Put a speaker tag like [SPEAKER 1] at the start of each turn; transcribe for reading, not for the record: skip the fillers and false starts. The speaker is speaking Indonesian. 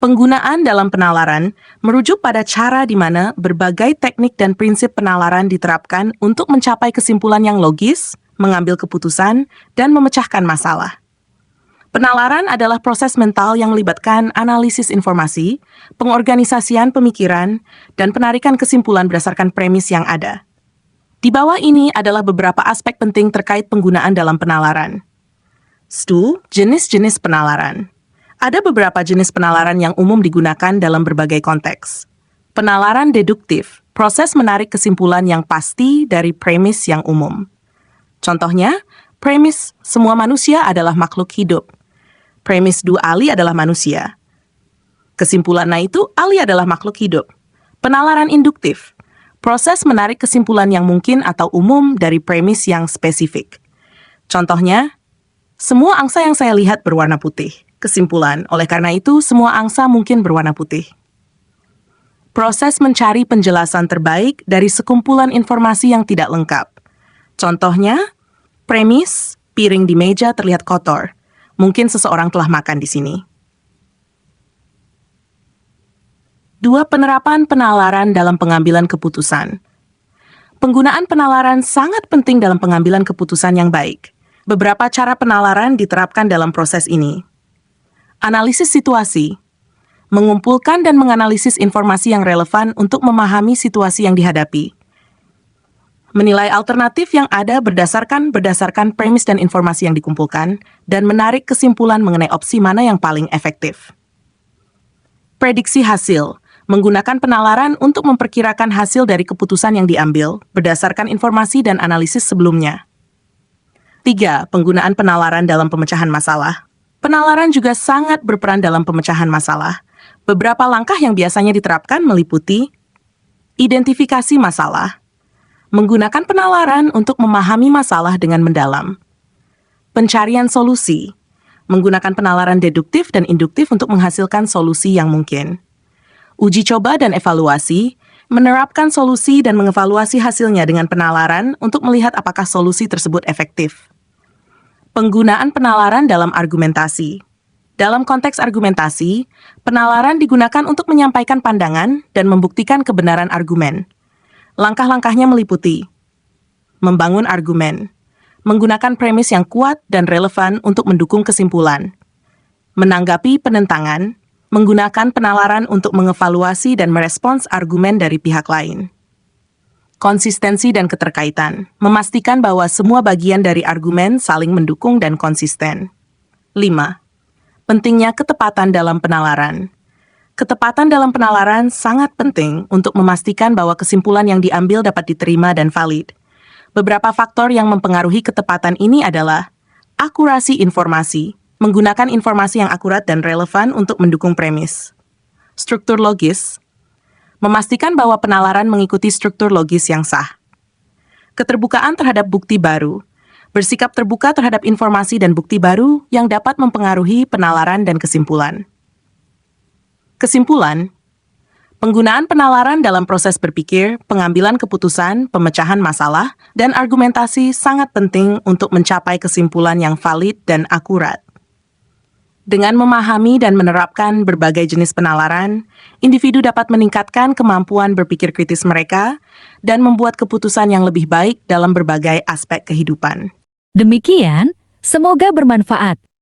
[SPEAKER 1] Penggunaan dalam penalaran merujuk pada cara di mana berbagai teknik dan prinsip penalaran diterapkan untuk mencapai kesimpulan yang logis, mengambil keputusan, dan memecahkan masalah. Penalaran adalah proses mental yang melibatkan analisis informasi, pengorganisasian pemikiran, dan penarikan kesimpulan berdasarkan premis yang ada. Di bawah ini adalah beberapa aspek penting terkait penggunaan dalam penalaran. Jenis-jenis penalaran. Ada beberapa jenis penalaran yang umum digunakan dalam berbagai konteks. Penalaran deduktif, proses menarik kesimpulan yang pasti dari premis yang umum. Contohnya, premis semua manusia adalah makhluk hidup. Premis Ali adalah manusia. Kesimpulannya itu Ali adalah makhluk hidup. Penalaran induktif, proses menarik kesimpulan yang mungkin atau umum dari premis yang spesifik. Contohnya, semua angsa yang saya lihat berwarna putih. Kesimpulan, oleh karena itu semua angsa mungkin berwarna putih. Proses mencari penjelasan terbaik dari sekumpulan informasi yang tidak lengkap. Contohnya, premis, piring di meja terlihat kotor. Mungkin seseorang telah makan di sini. 2. Penerapan penalaran dalam pengambilan keputusan. Penggunaan penalaran sangat penting dalam pengambilan keputusan yang baik. Beberapa cara penalaran diterapkan dalam proses ini. Analisis situasi. Mengumpulkan dan menganalisis informasi yang relevan untuk memahami situasi yang dihadapi. Menilai alternatif yang ada berdasarkan premis dan informasi yang dikumpulkan, dan menarik kesimpulan mengenai opsi mana yang paling efektif. Prediksi hasil. Menggunakan penalaran untuk memperkirakan hasil dari keputusan yang diambil, berdasarkan informasi dan analisis sebelumnya. 3. Penggunaan penalaran dalam pemecahan masalah. Penalaran juga sangat berperan dalam pemecahan masalah. Beberapa langkah yang biasanya diterapkan meliputi identifikasi masalah, menggunakan penalaran untuk memahami masalah dengan mendalam, pencarian solusi, menggunakan penalaran deduktif dan induktif untuk menghasilkan solusi yang mungkin, uji coba dan evaluasi, menerapkan solusi dan mengevaluasi hasilnya dengan penalaran untuk melihat apakah solusi tersebut efektif. Penggunaan penalaran dalam argumentasi. Dalam konteks argumentasi, penalaran digunakan untuk menyampaikan pandangan dan membuktikan kebenaran argumen. Langkah-langkahnya meliputi membangun argumen, menggunakan premis yang kuat dan relevan untuk mendukung kesimpulan, menanggapi penentangan, menggunakan penalaran untuk mengevaluasi dan merespons argumen dari pihak lain. Konsistensi dan keterkaitan, memastikan bahwa semua bagian dari argumen saling mendukung dan konsisten. 5. Pentingnya ketepatan dalam penalaran. Ketepatan dalam penalaran sangat penting untuk memastikan bahwa kesimpulan yang diambil dapat diterima dan valid. Beberapa faktor yang mempengaruhi ketepatan ini adalah akurasi informasi, menggunakan informasi yang akurat dan relevan untuk mendukung premis. Struktur logis, memastikan bahwa penalaran mengikuti struktur logis yang sah. Keterbukaan terhadap bukti baru, bersikap terbuka terhadap informasi dan bukti baru yang dapat mempengaruhi penalaran dan kesimpulan. Kesimpulan, penggunaan penalaran dalam proses berpikir, pengambilan keputusan, pemecahan masalah, dan argumentasi sangat penting untuk mencapai kesimpulan yang valid dan akurat. Dengan memahami dan menerapkan berbagai jenis penalaran, individu dapat meningkatkan kemampuan berpikir kritis mereka dan membuat keputusan yang lebih baik dalam berbagai aspek kehidupan.
[SPEAKER 2] Demikian, semoga bermanfaat.